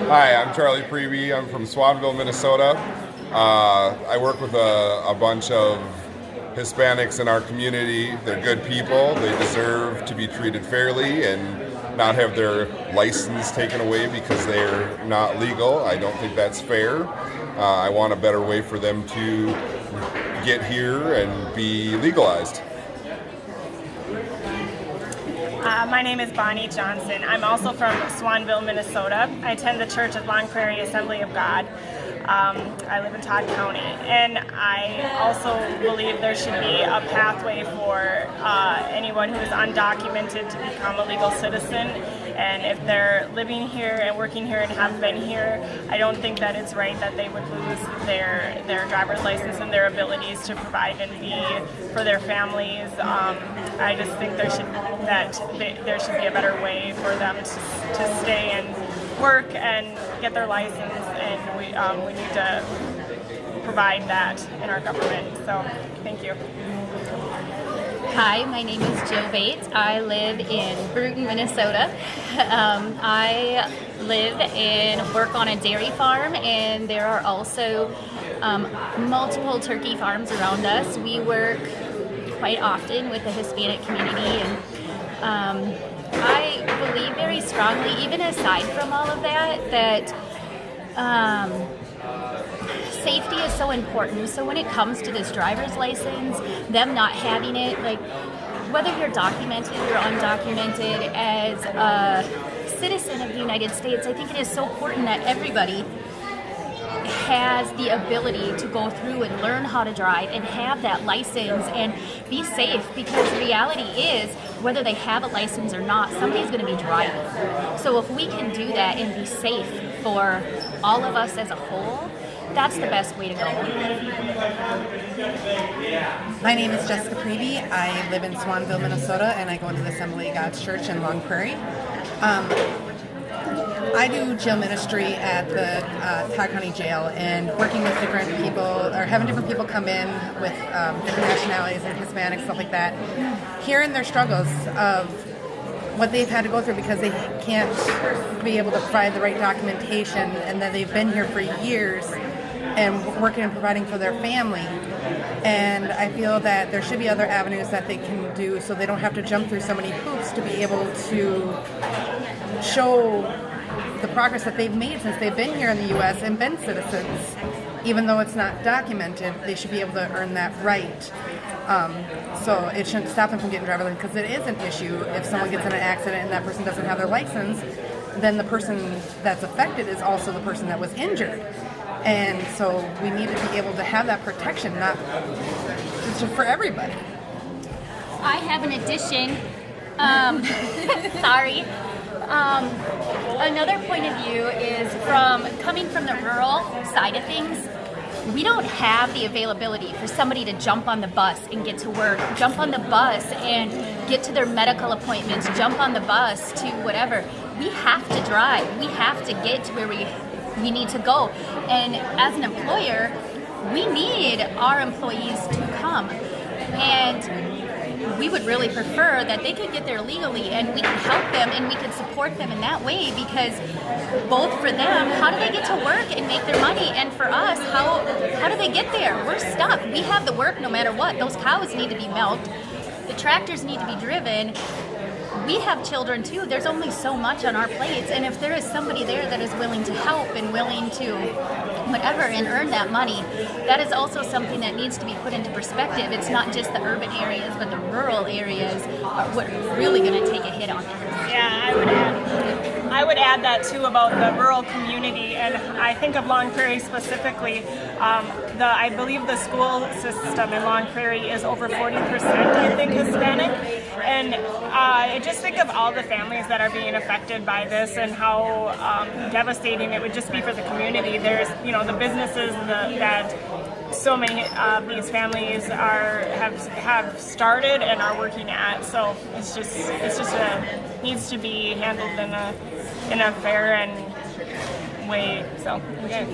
Hi, I'm Charlie Preby. I'm from Swanville, Minnesota. I work with a bunch of Hispanics in our community. They're good people. They deserve to be treated fairly and not have their license taken away because they're not legal. I don't think that's fair. I want a better way for them to get here and be legalized. My name is Bonnie Johnson. I'm also from Swanville, Minnesota. I attend the Church of Long Prairie Assembly of God. I live in Todd County, and I also believe there should be a pathway for anyone who is undocumented to become a legal citizen. And if they're living here and working here and have been here, I don't think that it's right that they would lose their driver's license and their abilities to provide and be for their families. I just think there should be a better way for them to stay and work and get their license, and we need to provide that in our government. So, thank you. Hi, my name is Jill Bates. I live in Bruton, Minnesota. I live and work on a dairy farm, and there are also multiple turkey farms around us. We work quite often with the Hispanic community, and I believe very strongly, even aside from all of that safety is so important. So when it comes to this driver's license, them not having it, like whether you're documented or undocumented, as a citizen of the United States, I think it is so important that everybody has the ability to go through and learn how to drive and have that license and be safe, because the reality is, whether they have a license or not, somebody's going to be driving. So if we can do that and be safe for all of us as a whole, that's the best way to go. My name is Jessica Preby. I live in Swanville, Minnesota, and I go into the Assembly of God's Church in Long Prairie. I do jail ministry at the Todd County Jail, and working with different people, or having different people come in with different nationalities and Hispanics, stuff like that, hearing their struggles of what they've had to go through because they can't be able to provide the right documentation, and that they've been here for years and working and providing for their family. And I feel that there should be other avenues that they can do so they don't have to jump through so many hoops to be able to show the progress that they've made since they've been here in the U.S. and been citizens. Even though it's not documented, they should be able to earn that right. So it shouldn't stop them from getting driver's license, because it is an issue. If someone gets in an accident and that person doesn't have their license, then the person that's affected is also the person that was injured. And so we need to be able to have that protection, not just for everybody. I have an addition. Sorry. Another point of view is coming from the rural side of things. We don't have the availability for somebody to jump on the bus and get to work, jump on the bus and get to their medical appointments, jump on the bus to whatever. We have to drive. We have to get to where we need to go. And as an employer, we need our employees to come. And we would really prefer that they could get there legally, and we can help them and we can support them in that way, because both for them, how do they get to work and make their money? And for us, how do they get there? We're stuck. We have the work no matter what. Those cows need to be milked. The tractors need to be driven. We have children too. There's only so much on our plates, and if there is somebody there that is willing to help and willing to whatever and earn that money, that is also something that needs to be put into perspective. It's not just the urban areas, but the rural areas are what are really going to take a hit on it. Yeah, I would add that too about the rural community, and I think of Long Prairie specifically. I believe the school system in Long Prairie is over 40%, I think, Hispanic, and I just think of all the families that are being affected by this and how devastating it would just be for the community. There's, the businesses that so many of these families have started and are working at. So it's just needs to be handled in a fair and way. So okay.